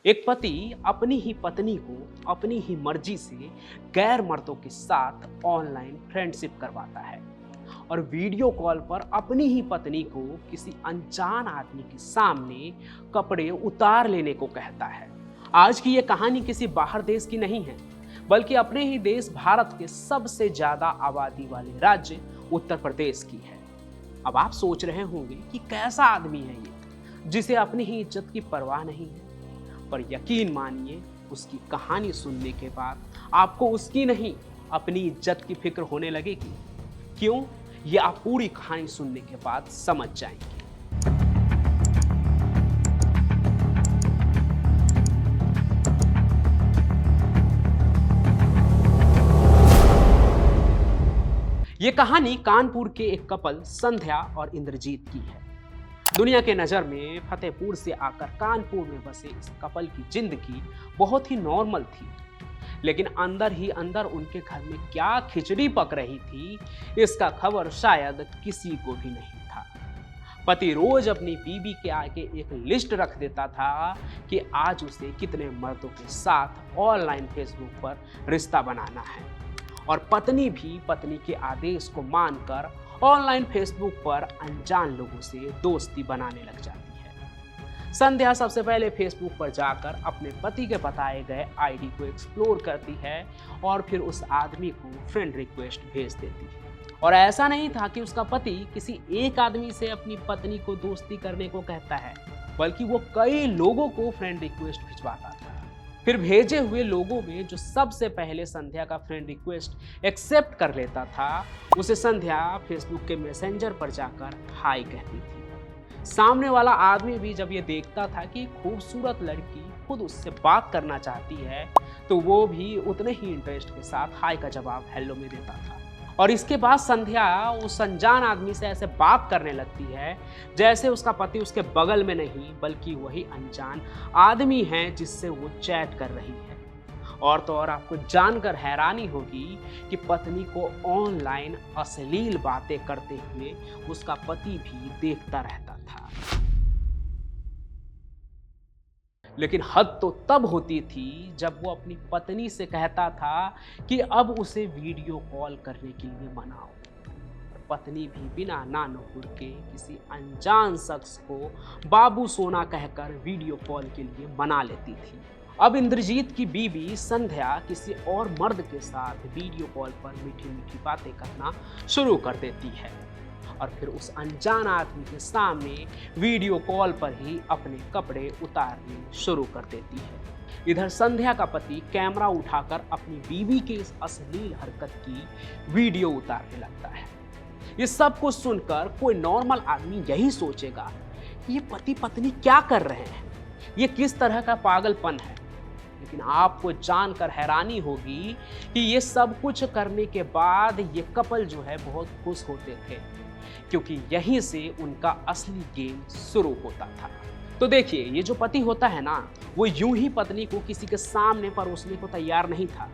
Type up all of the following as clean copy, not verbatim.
एक पति अपनी ही पत्नी को अपनी ही मर्जी से गैर मर्दों के साथ ऑनलाइन फ्रेंडशिप करवाता है और वीडियो कॉल पर अपनी ही पत्नी को किसी अनजान आदमी के सामने कपड़े उतार लेने को कहता है। आज की ये कहानी किसी बाहर देश की नहीं है, बल्कि अपने ही देश भारत के सबसे ज्यादा आबादी वाले राज्य उत्तर प्रदेश की है। अब आप सोच रहे होंगे कि कैसा आदमी है ये, जिसे अपनी ही इज्जत की परवाह नहीं है। पर यकीन मानिए, उसकी कहानी सुनने के बाद आपको उसकी नहीं, अपनी इज्जत की फिक्र होने लगेगी। क्यों? ये आप पूरी कहानी सुनने के बाद समझ जाएंगे। ये कहानी कानपुर के एक कपल संध्या और इंद्रजीत की है। दुनिया के नज़र में फतेहपुर से आकर कानपुर में बसे इस कपल की जिंदगी बहुत ही नॉर्मल थी, लेकिन अंदर ही अंदर उनके घर में क्या खिचड़ी पक रही थी, इसका खबर शायद किसी को भी नहीं था। पति रोज अपनी बीवी के आगे एक लिस्ट रख देता था कि आज उसे कितने मर्दों के साथ ऑनलाइन फेसबुक पर रिश्ता बनाना है, और पत्नी भी पत्नी के आदेश को मानकर ऑनलाइन फेसबुक पर अनजान लोगों से दोस्ती बनाने लग जाती है। संध्या सबसे पहले फेसबुक पर जाकर अपने पति के बताए गए आईडी को एक्सप्लोर करती है और फिर उस आदमी को फ्रेंड रिक्वेस्ट भेज देती है। और ऐसा नहीं था कि उसका पति किसी एक आदमी से अपनी पत्नी को दोस्ती करने को कहता है, बल्कि वो कई लोगों को फ्रेंड रिक्वेस्ट भिजवाता था। फिर भेजे हुए लोगों में जो सबसे पहले संध्या का फ्रेंड रिक्वेस्ट एक्सेप्ट कर लेता था, उसे संध्या फेसबुक के मैसेंजर पर जाकर हाय कहती थी। सामने वाला आदमी भी जब ये देखता था कि खूबसूरत लड़की खुद उससे बात करना चाहती है, तो वो भी उतने ही इंटरेस्ट के साथ हाय का जवाब हेलो में देता था। और इसके बाद संध्या उस अनजान आदमी से ऐसे बात करने लगती है जैसे उसका पति उसके बगल में नहीं, बल्कि वही अनजान आदमी है जिससे वो चैट कर रही है। और तो और आपको जानकर हैरानी होगी कि पत्नी को ऑनलाइन अश्लील बातें करते हुए उसका पति भी देखता रहता था। लेकिन हद तो तब होती थी जब वो अपनी पत्नी से कहता था कि अब उसे वीडियो कॉल करने के लिए मनाओ। पत्नी भी बिना नानुपुर के किसी अनजान शख्स को बाबू सोना कहकर वीडियो कॉल के लिए मना लेती थी। अब इंद्रजीत की बीवी संध्या किसी और मर्द के साथ वीडियो कॉल पर मीठी मीठी बातें करना शुरू कर देती है और फिर उस अनजान आदमी के सामने वीडियो कॉल पर ही अपने कपड़े उतारने शुरू कर देती है। इधर संध्या का पति कैमरा उठाकर अपनी बीवी के इस अश्लील हरकत की वीडियो उतारने लगता है। ये सब कुछ सुनकर कोई नॉर्मल आदमी यही सोचेगा, ये पति पत्नी क्या कर रहे हैं, ये किस तरह का पागलपन है। लेकिन आपको जानकर हैरानी होगी कि ये सब कुछ करने के बाद ये कपल जो है बहुत खुश होते थे, क्योंकि यहीं से उनका असली गेम शुरू होता था। तो देखिए, ये जो पति होता है ना, वो यूं ही पत्नी को किसी के सामने परोसने को तैयार नहीं था,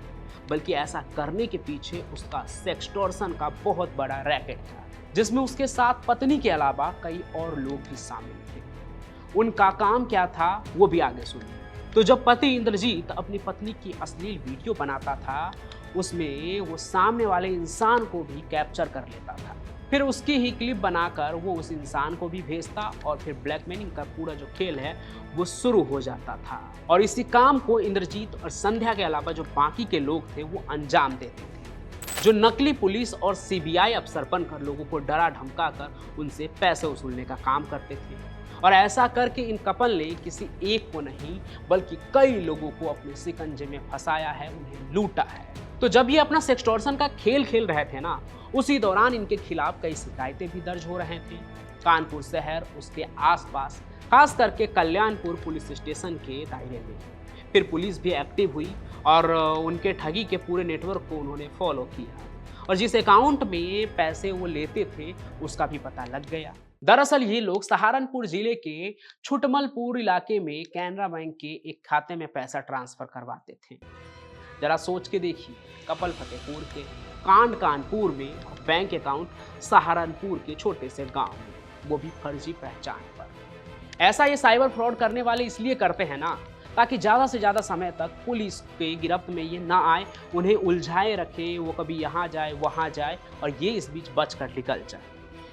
बल्कि ऐसा करने के पीछे उसका सेक्सटॉर्शन का बहुत बड़ा रैकेट था, जिसमें उसके साथ पत्नी के अलावा कई और लोग भी शामिल थे। उनका काम क्या था वो भी आगे सुनिए। तो जब पति इंद्रजीत अपनी पत्नी की अश्लील वीडियो बनाता था, उसमें वो सामने वाले इंसान को भी कैप्चर कर लेता था। फिर उसकी ही क्लिप बनाकर वो उस इंसान को भी भेजता और फिर ब्लैकमेलिंग का पूरा जो खेल है वो शुरू हो जाता था। और इसी काम को इंद्रजीत और संध्या के अलावा जो बाकी के लोग थे वो अंजाम देते थे, जो नकली पुलिस और सीबीआई अफसर बनकर लोगों को डरा धमका कर उनसे पैसे वसूलने का काम करते थे। और ऐसा करके इन कपल ने किसी एक को नहीं, बल्कि कई लोगों को अपने शिकंजे में फंसाया है, उन्हें लूटा है। तो जब ये अपना सेक्सटॉर्शन का खेल खेल रहे थे ना, उसी दौरान इनके खिलाफ कई शिकायतें भी दर्ज हो रहे थे। कानपुर शहर, उसके आसपास, खास करके कल्याणपुर पुलिस स्टेशन के दायरे में। फिर पुलिस भी एक्टिव हुई और उनके ठगी के पूरे नेटवर्क को उन्होंने फॉलो किया और जिस अकाउंट में पैसे वो लेते थे उसका भी पता लग गया। दरअसल ये लोग सहारनपुर जिले के छुटमलपुर इलाके में कैनरा बैंक के एक खाते में पैसा ट्रांसफर करवाते थे। जरा सोच के देखिए, कपल फतेहपुर के, कांड कानपुर में और बैंक अकाउंट सहारनपुर के छोटे से गांव में, वो भी फर्जी पहचान पर। ऐसा ये साइबर फ्रॉड करने वाले इसलिए करते हैं ना, ताकि ज़्यादा से ज़्यादा समय तक पुलिस के गिरफ्त में ये ना आए, उन्हें उलझाए रखे, वो कभी यहाँ जाए वहाँ जाए और ये इस बीच बच कर निकल जाए।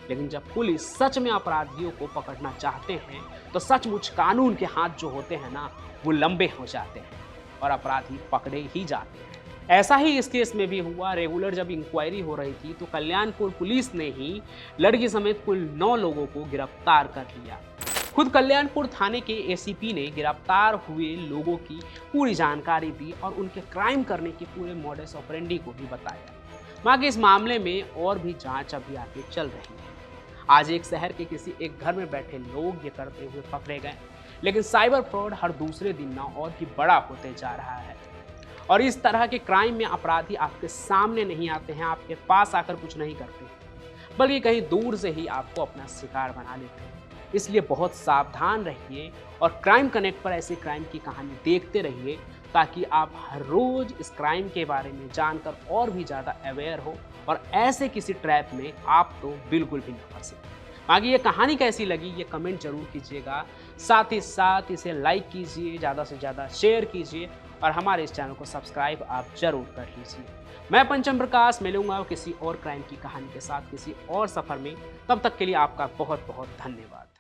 लेकिन जब पुलिस सच में अपराधियों को पकड़ना चाहते हैं तो सचमुच कानून के हाथ जो होते हैं ना, वो लंबे हो जाते हैं और अपराधी पकड़े ही जाते हैं। ऐसा ही इस केस में भी हुआ। रेगुलर जब इंक्वायरी हो रही थी तो कल्याणपुर पुलिस ने ही लड़की समेत कुल 9 लोगों को गिरफ्तार कर लिया। खुद कल्याणपुर थाने के एसीपी ने गिरफ्तार हुए लोगों की पूरी जानकारी दी और उनके क्राइम करने के पूरे मॉडस ऑपरेंडी को भी बताया। बाकी इस मामले में और भी जांच अभी आगे चल रही है। आज एक शहर के किसी एक घर में बैठे लोग ये करते हुए पकड़े गए, लेकिन साइबर फ्रॉड हर दूसरे दिन ना और भी बड़ा होते जा रहा है और इस तरह के क्राइम में अपराधी आपके सामने नहीं आते हैं, आपके पास आकर कुछ नहीं करते, बल्कि कहीं दूर से ही आपको अपना शिकार बना लेते हैं। इसलिए बहुत सावधान रहिए और क्राइम कनेक्ट पर ऐसे क्राइम की कहानी देखते रहिए ताकि आप हर रोज इस क्राइम के बारे में जानकर और भी ज़्यादा अवेयर हो और ऐसे किसी ट्रैप में आप तो बिल्कुल भी ना फंसे। बाकी ये कहानी कैसी लगी ये कमेंट जरूर कीजिएगा, साथ ही साथ इसे लाइक कीजिए, ज़्यादा से ज़्यादा शेयर कीजिए और हमारे इस चैनल को सब्सक्राइब आप जरूर कर लीजिए। मैं पंचम प्रकाश मिलूंगा किसी और क्राइम की कहानी के साथ किसी और सफ़र में। तब तक के लिए आपका बहुत बहुत धन्यवाद।